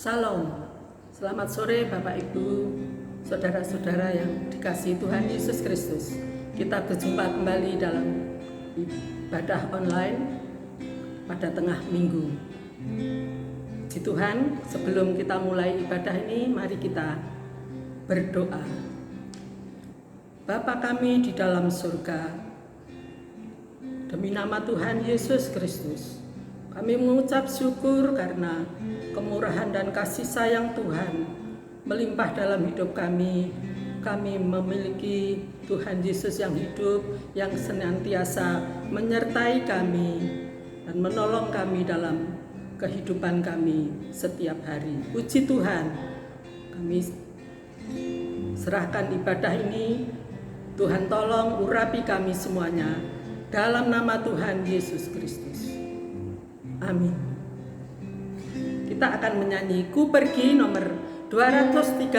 Salam, selamat sore Bapak Ibu, saudara-saudara yang dikasihi Tuhan Yesus Kristus. Kita berjumpa kembali dalam ibadah online pada tengah minggu. Puji Tuhan, sebelum kita mulai ibadah ini, mari kita berdoa. Bapa kami di dalam surga, demi nama Tuhan Yesus Kristus, kami mengucap syukur karena kemurahan dan kasih sayang Tuhan melimpah dalam hidup kami. Kami memiliki Tuhan Yesus yang hidup, yang senantiasa menyertai kami dan menolong kami dalam kehidupan kami setiap hari. Puji Tuhan, kami serahkan ibadah ini. Tuhan tolong urapi kami semuanya dalam nama Tuhan Yesus Kristus. Amin. Kita akan menyanyi Ku Pergi nomor 239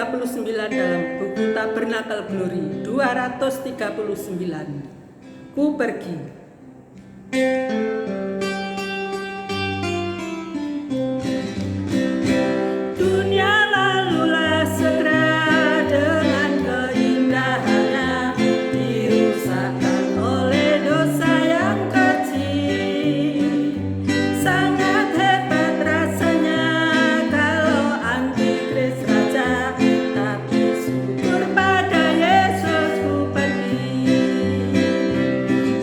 dalam buku Tabernakel Glory 239. Ku Pergi. Dunia lalulah segera dengan keindahannya, dirusakkan oleh dosa yang kecil. Sangat hebat rasanya kalau antikris raja, tapi syukur pada Yesus ku pergi.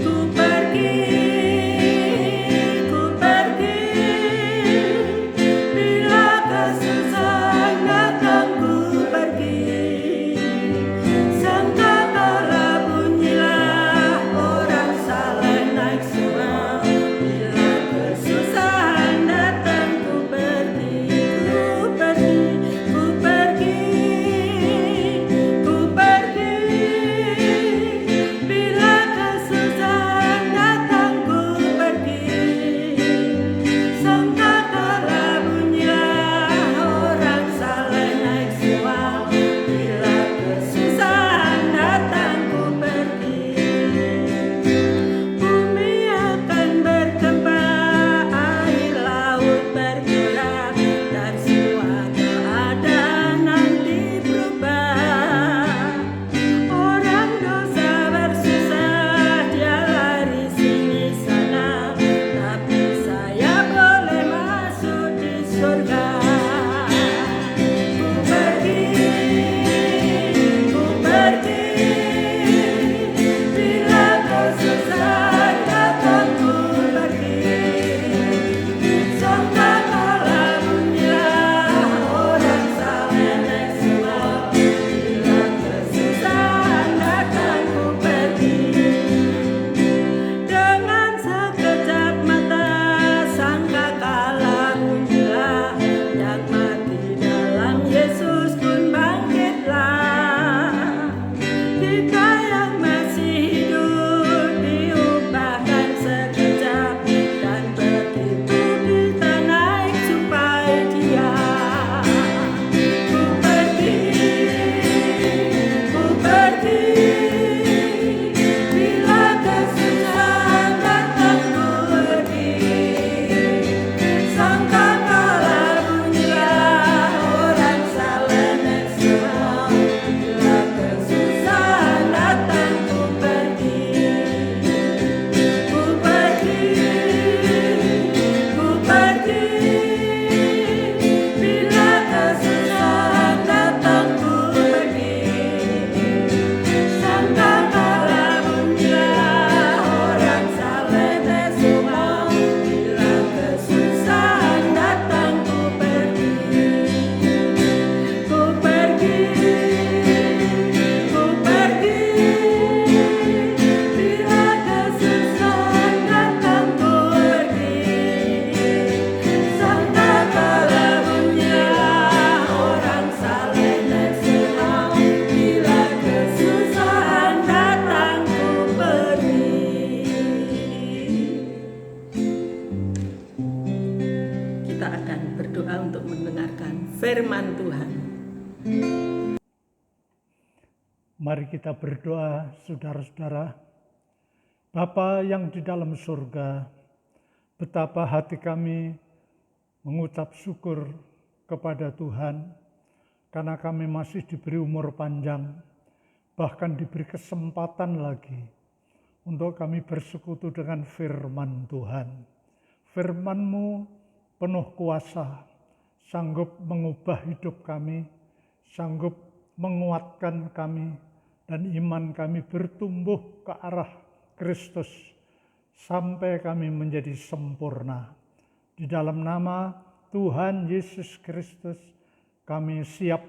Ku pergi, ku pergi, bila kesusahan datang ku pergi. Sangkakala bunyilah orang saleh naik semua, bila kesusahan datang ku pergi. Ku pergi, ku pergi, ku pergi, bila kesusahan datang ku pergi. Sangkakala bunyilah orang saleh naik semua, bila kesusahan datang ku pergi. Bumi akan bergempa, air laut bergerak, dan semua keadaan nanti berubah. Orang dosa bersusah, dia lari sini sana, tapi saya boleh masuk di surga. Ku pergi, ku pergi, bila kesusahan datang ku pergi. Sangkakala bunyilah orang saleh naik semua, bila kesusahan datang ku pergi. Dengan sekejap mata sangkakala bunyilah, yang mati dalam Yesus pun bangkitlah. Kita yang masih hidup diubahkan sekejap, dan begitu kita naik jumpai Dia. Ku pergi, ku pergi, bila kesusahan datang ku pergi. Sangkakala bunyilah orang saleh naik semua, bila kesusahan datang ku pergi. Ku pergi, ku pergi, bila kesusahan datang ku pergi. Sangkakala bunyilah orang saleh naik semua, bila kesusahan datang ku pergi. Ku pergi, ku pergi, bila kesusahan datang ku pergi. Sangkakala bunyilah orang saleh naik semua, bila kesusahan datang ku pergi. Kita akan berdoa untuk mendengarkan firman Tuhan. Mari kita berdoa, saudara-saudara. Bapa yang di dalam surga, betapa hati kami mengucap syukur kepada Tuhan karena kami masih diberi umur panjang, bahkan diberi kesempatan lagi untuk kami bersekutu dengan firman Tuhan. Firman-Mu penuh kuasa, sanggup mengubah hidup kami, sanggup menguatkan kami, dan iman kami bertumbuh ke arah Kristus sampai kami menjadi sempurna. Di dalam nama Tuhan Yesus Kristus, kami siap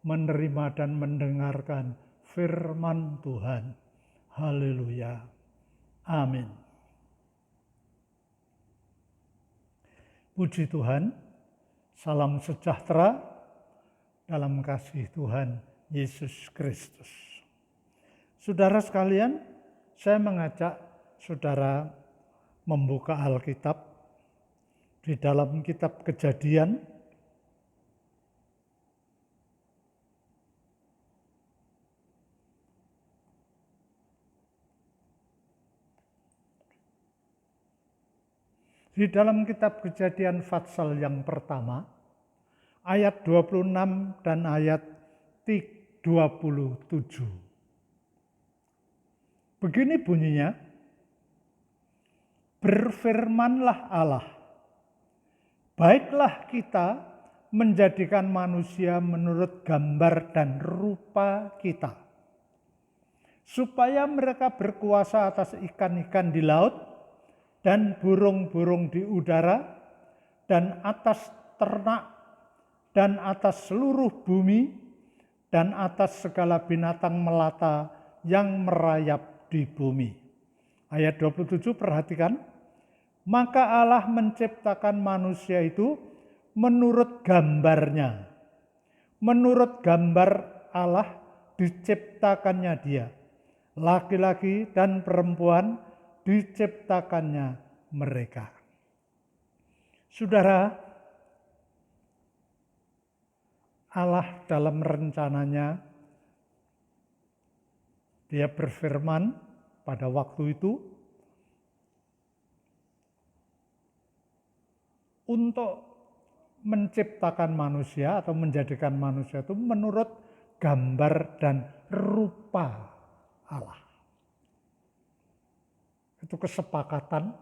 menerima dan mendengarkan firman Tuhan. Haleluya. Amin. Puji Tuhan, salam sejahtera dalam kasih Tuhan Yesus Kristus. Saudara sekalian, saya mengajak saudara membuka Alkitab di dalam kitab Kejadian di dalam kitab Kejadian pasal yang pertama, ayat 26 dan ayat 27. Begini bunyinya, berfirmanlah Allah, baiklah kita menjadikan manusia menurut gambar dan rupa kita, supaya mereka berkuasa atas ikan-ikan di laut, dan burung-burung di udara, dan atas ternak, dan atas seluruh bumi, dan atas segala binatang melata yang merayap di bumi. Ayat 27 perhatikan. Maka Allah menciptakan manusia itu menurut gambarnya. Menurut gambar Allah diciptakannya dia. Laki-laki dan perempuan diciptakannya mereka. Saudara, Allah dalam rencananya, Dia berfirman pada waktu itu untuk menciptakan manusia atau menjadikan manusia itu menurut gambar dan rupa Allah. Itu kesepakatan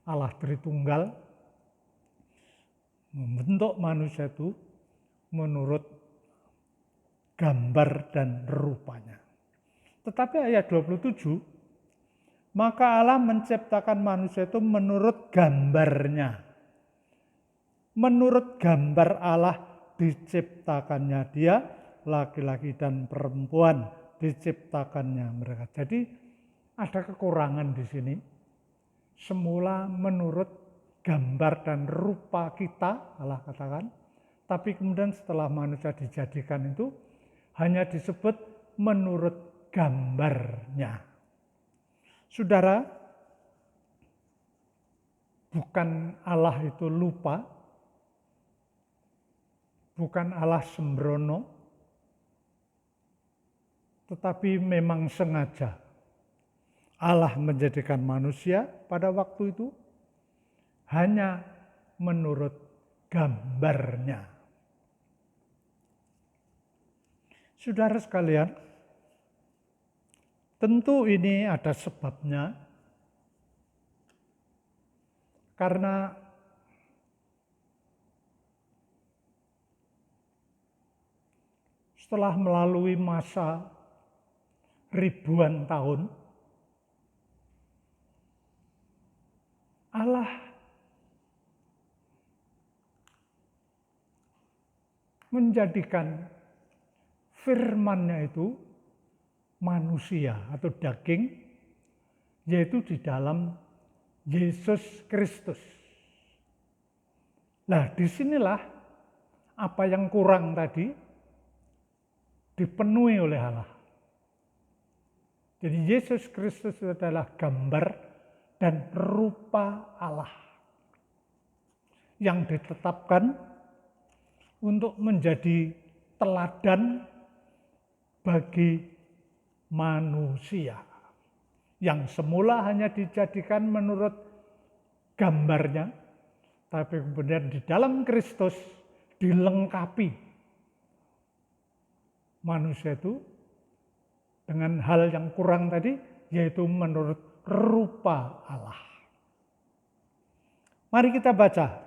Allah Tritunggal membentuk manusia itu menurut gambar dan rupanya. Tetapi ayat 27, maka Allah menciptakan manusia itu menurut gambarnya. Menurut gambar Allah diciptakannya dia, laki-laki dan perempuan diciptakannya mereka. Jadi ada kekurangan di sini. Semula menurut gambar dan rupa kita, Allah katakan. Tapi kemudian setelah manusia dijadikan itu, hanya disebut menurut gambarnya. Saudara, bukan Allah itu lupa, bukan Allah sembrono, tetapi memang sengaja. Allah menjadikan manusia pada waktu itu hanya menurut gambarnya. Saudara sekalian, tentu ini ada sebabnya, karena setelah melalui masa ribuan tahun, Allah menjadikan firman-Nya itu manusia atau daging, yaitu di dalam Yesus Kristus. Nah, disinilah apa yang kurang tadi dipenuhi oleh Allah. Jadi Yesus Kristus adalah gambar dan rupa Allah yang ditetapkan untuk menjadi teladan bagi manusia yang semula hanya dijadikan menurut gambarnya, tapi kemudian di dalam Kristus dilengkapi manusia itu dengan hal yang kurang tadi, yaitu menurut rupa Allah. Mari kita baca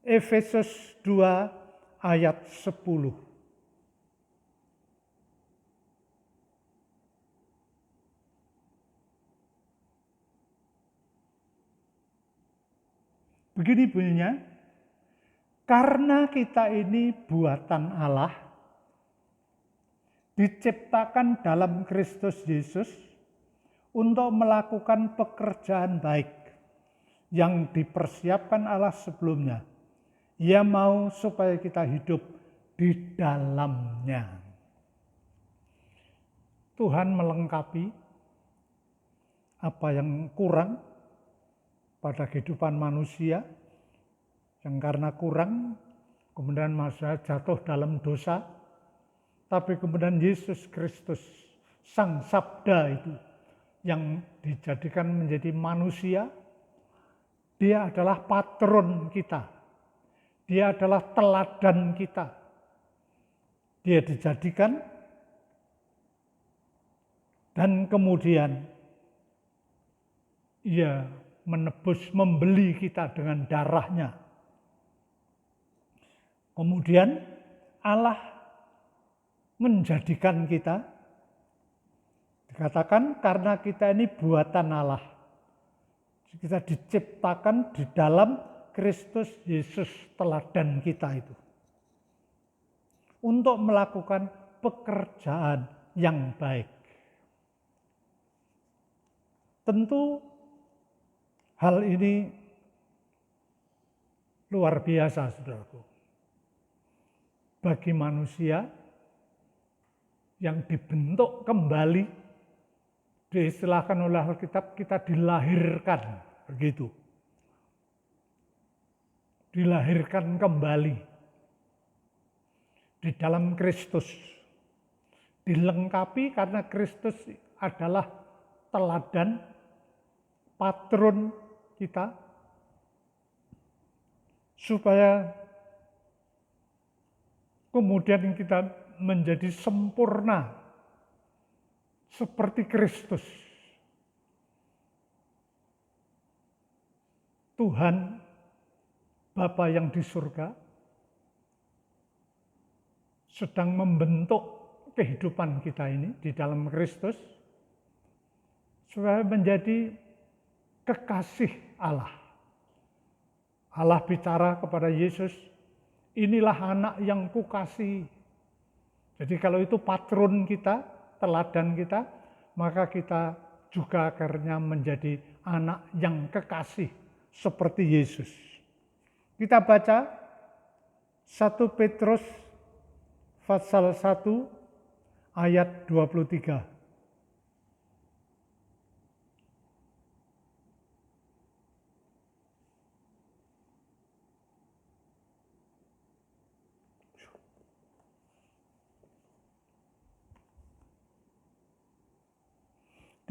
Efesus 2 ayat 10. Begini bunyinya, karena kita ini buatan Allah, diciptakan dalam Kristus Yesus untuk melakukan pekerjaan baik yang dipersiapkan Allah sebelumnya. Ia mau supaya kita hidup di dalamnya. Tuhan melengkapi apa yang kurang pada kehidupan manusia, yang karena kurang, kemudian manusia jatuh dalam dosa, tapi kemudian Yesus Kristus, Sang Sabda itu, yang dijadikan menjadi manusia, dia adalah patron kita, dia adalah teladan kita. Dia dijadikan, dan kemudian ia menebus, membeli kita dengan darahnya. Kemudian Allah menjadikan kita, dikatakan karena kita ini buatan Allah. Kita diciptakan di dalam Kristus Yesus, teladan kita itu, untuk melakukan pekerjaan yang baik. Tentu hal ini luar biasa, saudaraku. Bagi manusia yang dibentuk kembali, diistilahkan oleh Alkitab, kita dilahirkan, begitu. Dilahirkan kembali di dalam Kristus. Dilengkapi karena Kristus adalah teladan, patron kita, supaya kemudian kita menjadi sempurna seperti Kristus. Tuhan Bapa yang di surga sedang membentuk kehidupan kita ini di dalam Kristus supaya menjadi kekasih Allah. Allah bicara kepada Yesus, inilah anak yang kukasihi. Jadi kalau itu patron kita, teladan kita, maka kita juga akhirnya menjadi anak yang kekasih seperti Yesus. Kita baca 1 Petrus pasal 1 ayat 23.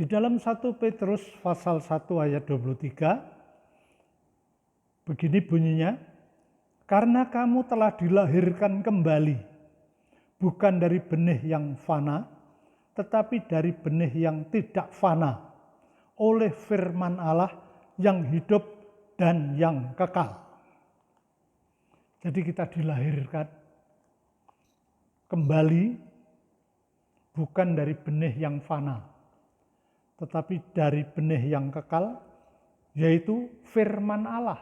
Di dalam 1 Petrus pasal 1 ayat 23, begini bunyinya, karena kamu telah dilahirkan kembali, bukan dari benih yang fana, tetapi dari benih yang tidak fana, oleh firman Allah yang hidup dan yang kekal. Jadi kita dilahirkan kembali, bukan dari benih yang fana, tetapi dari benih yang kekal, yaitu firman Allah.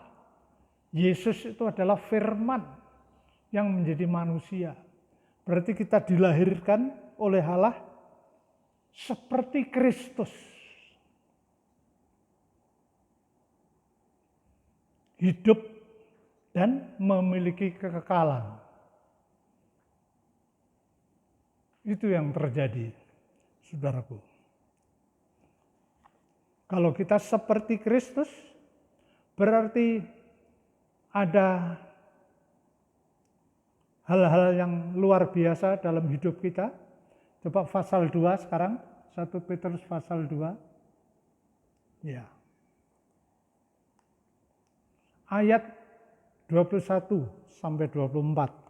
Yesus itu adalah firman yang menjadi manusia. Berarti kita dilahirkan oleh Allah seperti Kristus. Hidup dan memiliki kekekalan. Itu yang terjadi, saudaraku. Kalau kita seperti Kristus, berarti ada hal-hal yang luar biasa dalam hidup kita. Coba pasal 2 sekarang, 1 Petrus pasal 2. Ya. Ayat 21 sampai 24.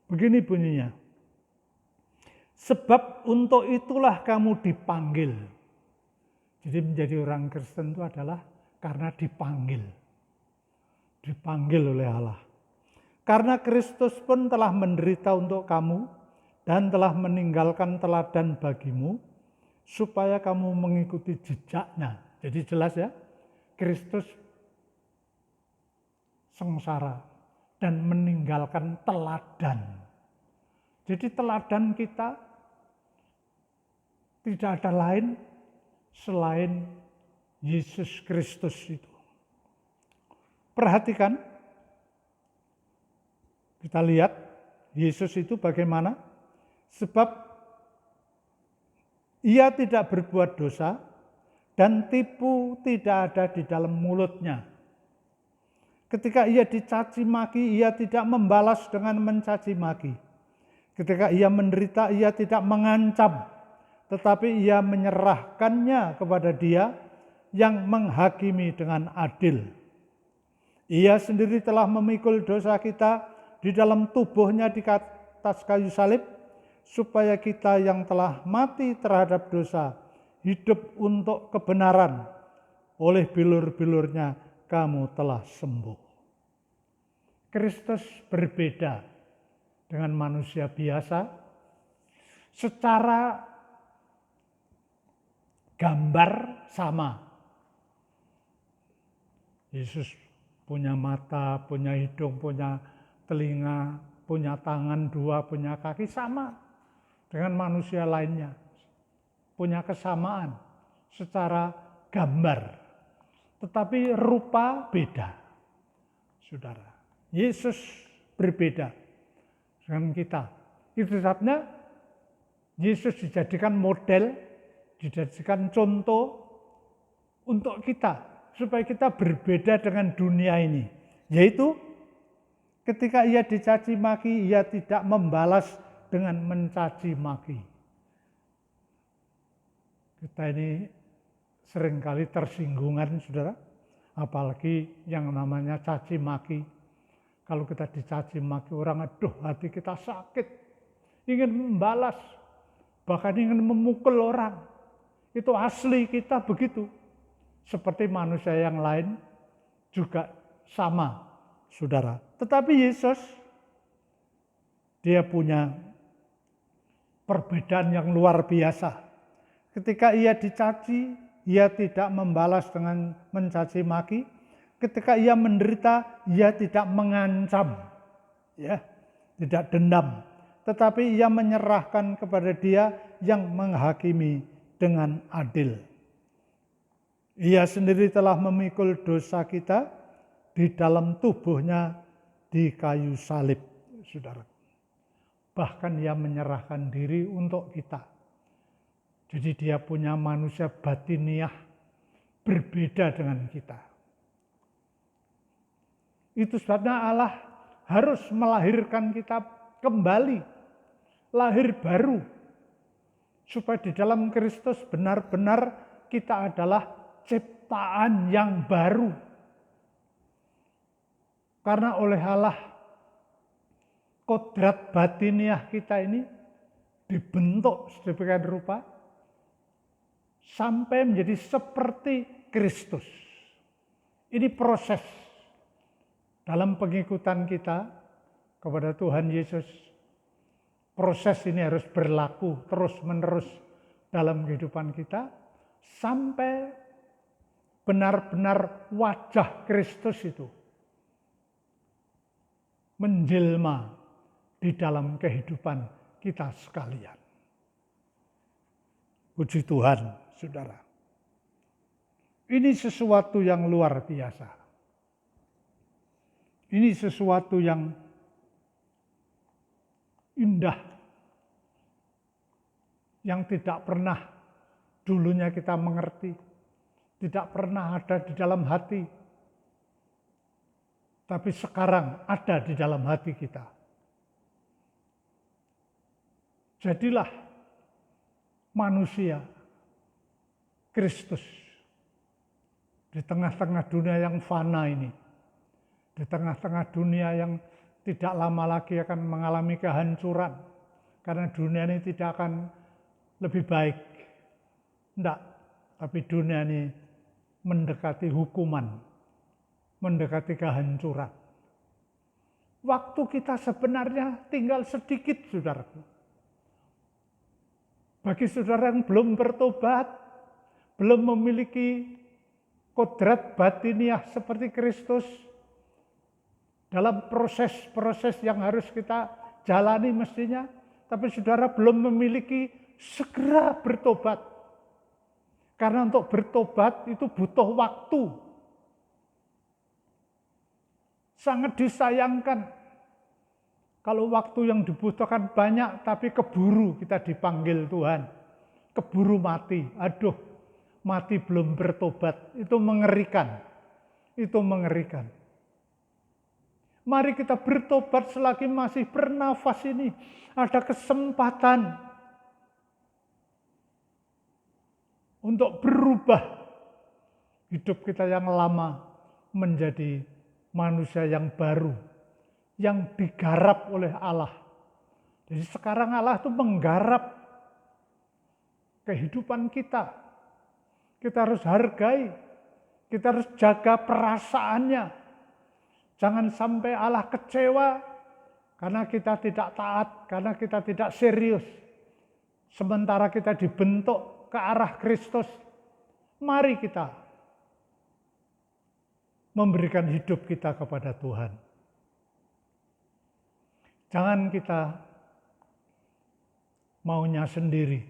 Begini bunyinya. Sebab untuk itulah kamu dipanggil. Jadi menjadi orang Kristen itu adalah karena dipanggil. Dipanggil oleh Allah. Karena Kristus pun telah menderita untuk kamu dan telah meninggalkan teladan bagimu supaya kamu mengikuti jejaknya. Jadi jelas ya, Kristus sengsara dan meninggalkan teladan. Jadi teladan kita tidak ada lain selain Yesus Kristus itu. Perhatikan, kita lihat Yesus itu bagaimana? Sebab ia tidak berbuat dosa dan tipu tidak ada di dalam mulutnya. Ketika ia dicaci maki, ia tidak membalas dengan mencaci maki. Ketika ia menderita, ia tidak mengancam, tetapi ia menyerahkannya kepada Dia yang menghakimi dengan adil. Ia sendiri telah memikul dosa kita di dalam tubuhnya di atas kayu salib, supaya kita yang telah mati terhadap dosa, hidup untuk kebenaran. Oleh bilur-bilurnya kamu telah sembuh. Kristus berbeda dengan manusia biasa. Secara gambar sama. Yesus punya mata, punya hidung, punya telinga, punya tangan dua, punya kaki, sama dengan manusia lainnya. Punya kesamaan secara gambar. Tetapi rupa beda. Saudara, Yesus berbeda dengan kita. Itu sebabnya Yesus dijadikan model, dijadikan contoh untuk kita, supaya kita berbeda dengan dunia ini. Yaitu ketika ia dicaci maki, ia tidak membalas dengan mencaci maki. Kita ini seringkali tersinggungan, saudara, apalagi yang namanya caci maki. Kalau kita dicaci maki orang, aduh hati kita sakit, ingin membalas, bahkan ingin memukul orang. Itu asli kita begitu. Seperti manusia yang lain juga sama, saudara. Tetapi Yesus, Dia punya perbedaan yang luar biasa. Ketika ia dicaci, ia tidak membalas dengan mencaci maki. Ketika ia menderita, ia tidak mengancam, ya, tidak dendam, tetapi ia menyerahkan kepada Dia yang menghakimi dengan adil. Ia sendiri telah memikul dosa kita di dalam tubuhnya di kayu salib, saudara. Bahkan ia menyerahkan diri untuk kita. Jadi Dia punya manusia batiniah berbeda dengan kita. Itu sebabnya Allah harus melahirkan kita kembali, lahir baru. Supaya di dalam Kristus benar-benar kita adalah ciptaan yang baru. Karena oleh Allah, kodrat batiniah kita ini dibentuk sedemikian rupa, sampai menjadi seperti Kristus. Ini proses dalam pengikutan kita kepada Tuhan Yesus. Proses ini harus berlaku terus-menerus dalam kehidupan kita, sampai benar-benar wajah Kristus itu menjelma di dalam kehidupan kita sekalian. Puji Tuhan, saudara. Ini sesuatu yang luar biasa. Ini sesuatu yang indah, yang tidak pernah dulunya kita mengerti, tidak pernah ada di dalam hati, tapi sekarang ada di dalam hati kita. Jadilah manusia Kristus. Di tengah-tengah dunia yang fana ini, di tengah-tengah dunia yang tidak lama lagi akan mengalami kehancuran, karena dunia ini tidak akan lebih baik. Tidak, tapi dunia ini mendekati hukuman, mendekati kehancuran. Waktu kita sebenarnya tinggal sedikit, saudaraku. Bagi saudara yang belum bertobat, belum memiliki kodrat batiniah seperti Kristus, dalam proses-proses yang harus kita jalani mestinya, tapi saudara belum memiliki, segera bertobat. Karena untuk bertobat itu butuh waktu. Sangat disayangkan kalau waktu yang dibutuhkan banyak, tapi keburu kita dipanggil Tuhan. Keburu mati. Aduh, mati belum bertobat. Itu mengerikan. Itu mengerikan. Mari kita bertobat selagi masih bernafas ini. Ada kesempatan untuk berubah hidup kita yang lama menjadi manusia yang baru, yang digarap oleh Allah. Jadi sekarang Allah itu menggarap kehidupan kita. Kita harus hargai, kita harus jaga perasaannya. Jangan sampai Allah kecewa karena kita tidak taat, karena kita tidak serius. Sementara kita dibentuk ke arah Kristus, mari kita memberikan hidup kita kepada Tuhan. Jangan kita maunya sendiri.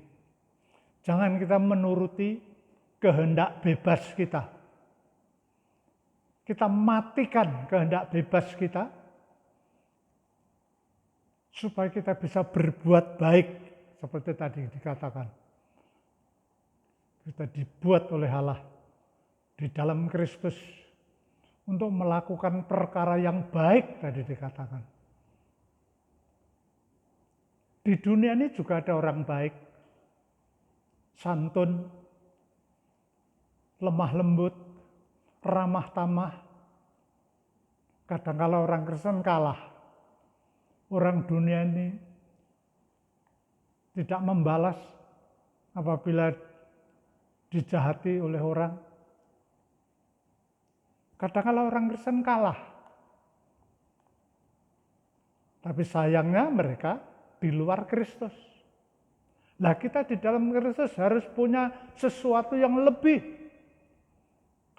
Jangan kita menuruti kehendak bebas kita. Kita matikan kehendak bebas kita supaya kita bisa berbuat baik seperti tadi dikatakan. Kita dibuat oleh Allah di dalam Kristus untuk melakukan perkara yang baik tadi dikatakan. Di dunia ini juga ada orang baik, santun, lemah lembut, ramah tamah. Kadang-kala orang Kristen kalah. Orang dunia ini tidak membalas apabila dijahati oleh orang. Kadang-kala orang Kristen kalah. Tapi sayangnya mereka di luar Kristus. Nah, kita di dalam Kristus harus punya sesuatu yang lebih.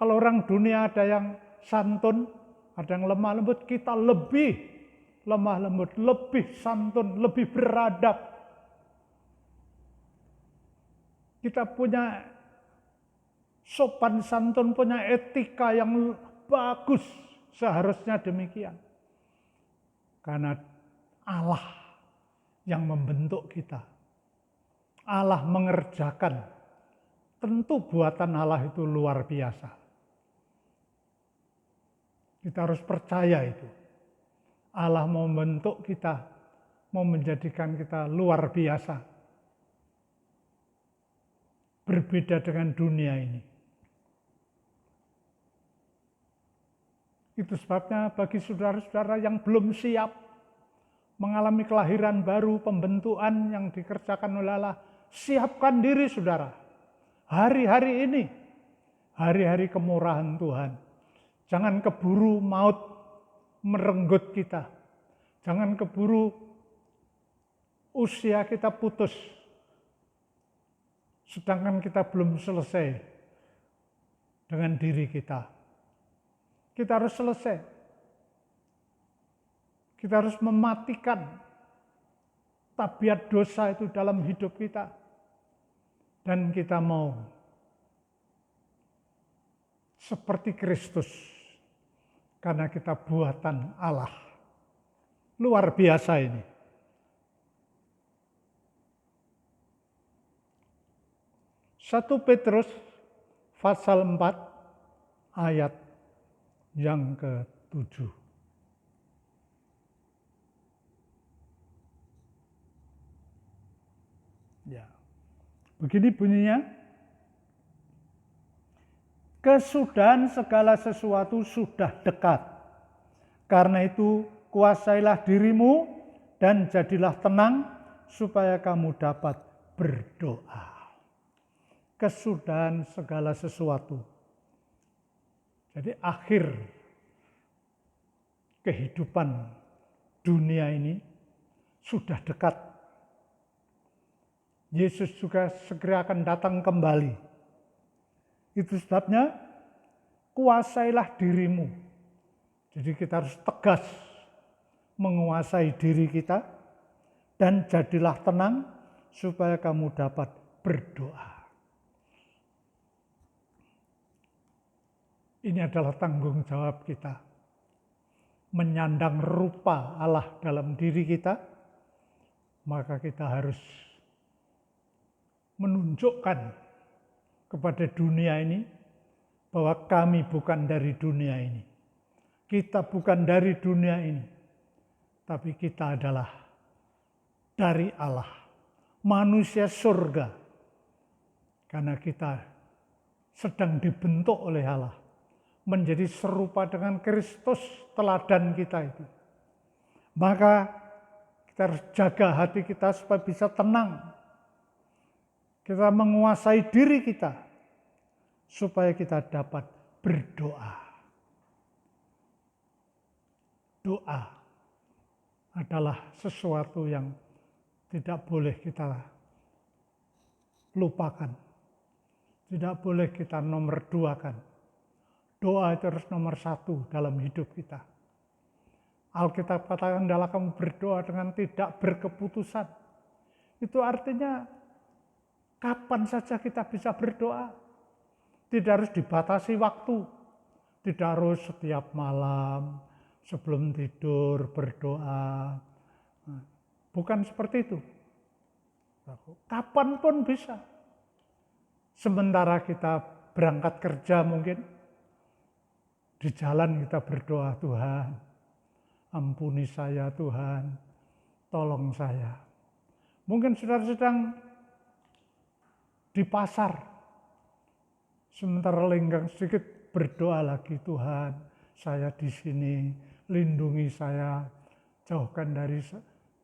Kalau orang dunia ada yang santun, ada yang lemah lembut, kita lebih lemah lembut, lebih santun, lebih beradab. Kita punya sopan santun, punya etika yang bagus, seharusnya demikian. Karena Allah yang membentuk kita. Allah mengerjakan. Tentu buatan Allah itu luar biasa. Kita harus percaya itu. Allah mau membentuk kita, mau menjadikan kita luar biasa. Berbeda dengan dunia ini. Itu sebabnya bagi saudara-saudara yang belum siap mengalami kelahiran baru, pembentukan yang dikerjakan oleh Allah, siapkan diri saudara. Hari-hari ini, hari-hari kemurahan Tuhan. Jangan keburu maut merenggut kita. Jangan keburu usia kita putus. Sedangkan kita belum selesai dengan diri kita. Kita harus selesai. Kita harus mematikan tabiat dosa itu dalam hidup kita. Dan kita mau seperti Kristus. Karena kita buatan Allah. Luar biasa ini. Satu Petrus pasal 4 ayat yang ke-7. Ya. Begini bunyinya. Kesudahan segala sesuatu sudah dekat. Karena itu, kuasailah dirimu dan jadilah tenang supaya kamu dapat berdoa. Kesudahan segala sesuatu. Jadi akhir kehidupan dunia ini sudah dekat. Yesus juga segera akan datang kembali. Itu sebabnya kuasailah dirimu. Jadi kita harus tegas menguasai diri kita dan jadilah tenang supaya kamu dapat berdoa. Ini adalah tanggung jawab kita. Menyandang rupa Allah dalam diri kita, maka kita harus menunjukkan kepada dunia ini bahwa kami bukan dari dunia ini. Kita bukan dari dunia ini, tapi kita adalah dari Allah, manusia surga. Karena kita sedang dibentuk oleh Allah, menjadi serupa dengan Kristus, teladan kita itu. Maka kita harus jaga hati kita supaya bisa tenang. Kita menguasai diri kita supaya kita dapat berdoa. Doa adalah sesuatu yang tidak boleh kita lupakan. Tidak boleh kita nomor duakan. Doa itu harus nomor satu dalam hidup kita. Alkitab katakan, hendaklah kamu berdoa dengan tidak berkeputusan. Itu artinya kapan saja kita bisa berdoa. Tidak harus dibatasi waktu. Tidak harus setiap malam, sebelum tidur berdoa. Bukan seperti itu. Kapanpun bisa. Sementara kita berangkat kerja mungkin, di jalan kita berdoa, Tuhan, ampuni saya Tuhan, tolong saya. Mungkin saudara sedang di pasar, sementara lenggang sedikit berdoa lagi, Tuhan, saya di sini, lindungi saya, jauhkan dari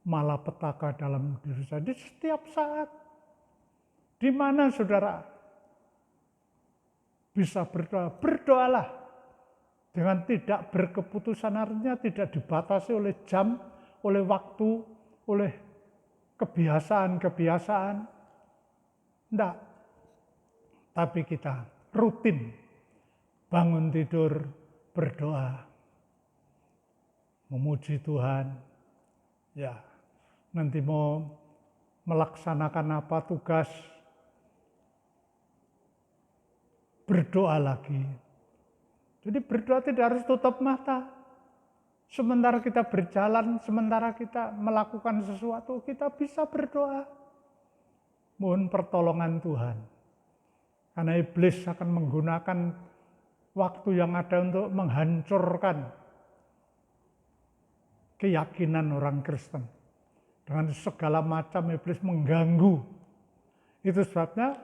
malapetaka dalam diri saya. Di setiap saat, di mana saudara bisa berdoa, berdoalah. Dengan tidak berkeputusan, artinya tidak dibatasi oleh jam, oleh waktu, oleh kebiasaan-kebiasaan. Tidak. Tapi kita rutin bangun tidur berdoa. Memuji Tuhan. Ya, nanti mau melaksanakan apa tugas, berdoa lagi. Jadi berdoa tidak harus tutup mata. Sementara kita berjalan, sementara kita melakukan sesuatu, kita bisa berdoa. Mohon pertolongan Tuhan. Karena iblis akan menggunakan waktu yang ada untuk menghancurkan keyakinan orang Kristen. Dengan segala macam iblis mengganggu. Itu sebabnya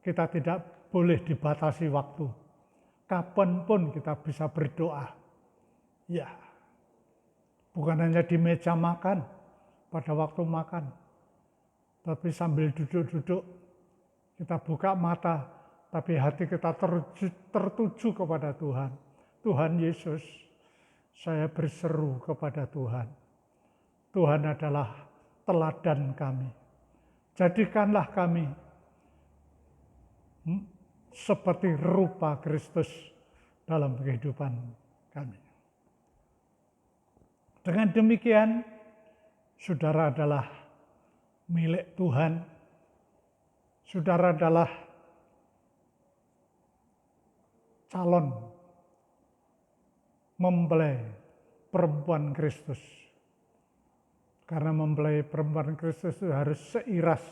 kita tidak boleh dibatasi waktu. Kapanpun kita bisa berdoa. Ya, bukan hanya di meja makan, pada waktu makan. Tapi sambil duduk-duduk, kita buka mata, tapi hati kita tertuju kepada Tuhan. Tuhan Yesus, saya berseru kepada Tuhan. Tuhan adalah teladan kami. Jadikanlah kami seperti rupa Kristus dalam kehidupan kami. Dengan demikian, saudara adalah milik Tuhan. Saudara adalah calon mempelai perempuan Kristus. Karena mempelai perempuan Kristus itu harus seiras,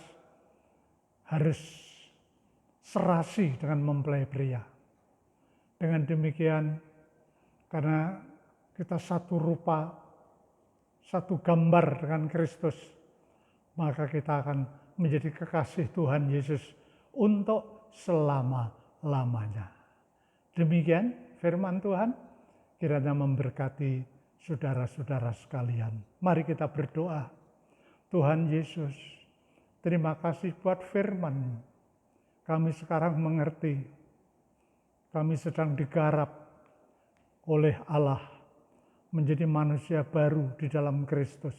harus serasi dengan mempelai pria. Dengan demikian, karena kita satu rupa, satu gambar dengan Kristus, maka kita akan menjadi kekasih Tuhan Yesus untuk selama-lamanya. Demikian firman Tuhan, kiranya memberkati saudara-saudara sekalian. Mari kita berdoa. Tuhan Yesus, terima kasih buat firman-Mu. Kami sekarang mengerti, kami sedang digarap oleh Allah menjadi manusia baru di dalam Kristus.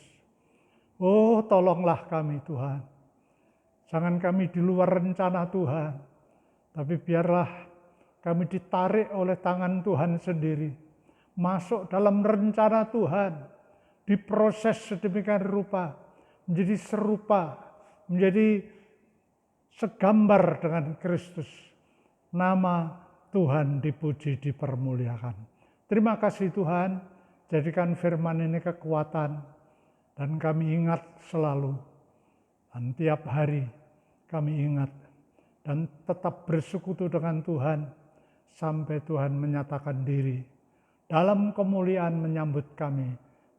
Oh, tolonglah kami Tuhan. Jangan kami di luar rencana Tuhan, tapi biarlah kami ditarik oleh tangan Tuhan sendiri, masuk dalam rencana Tuhan, diproses sedemikian rupa, menjadi serupa, menjadi segambar dengan Kristus. Nama Tuhan dipuji, dipermuliakan. Terima kasih Tuhan, jadikan firman ini kekuatan, dan kami ingat selalu, dan tiap hari kami ingat, dan tetap bersekutu dengan Tuhan, sampai Tuhan menyatakan diri, dalam kemuliaan menyambut kami,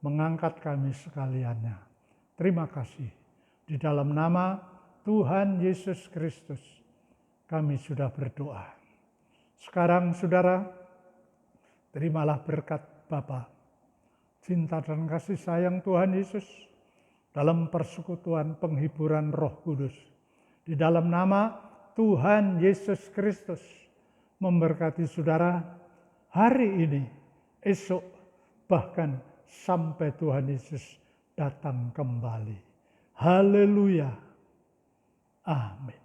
mengangkat kami sekaliannya. Terima kasih. Di dalam nama Tuhan Yesus Kristus, kami sudah berdoa. Sekarang saudara, terimalah berkat Bapa, cinta dan kasih sayang Tuhan Yesus, dalam persekutuan penghiburan Roh Kudus. Di dalam nama Tuhan Yesus Kristus, memberkati saudara hari ini, esok, bahkan sampai Tuhan Yesus datang kembali. Haleluya. Amin.